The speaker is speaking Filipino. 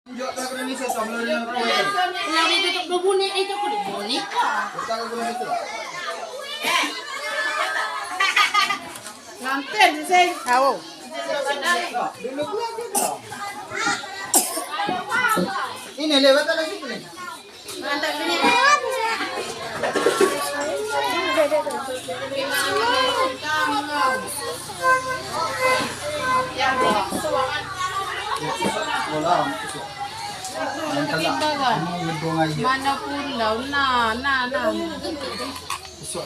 Tunjuk tak kena misal sama dengan kau. Lari tutup berbunyi itu aku dibunyi kah? Tak kena misal. Lantai sih. Tahu. Dulu pula kita. Ini lewat lagi ni. Lantai sini. Wala. Mana pulau na. Esok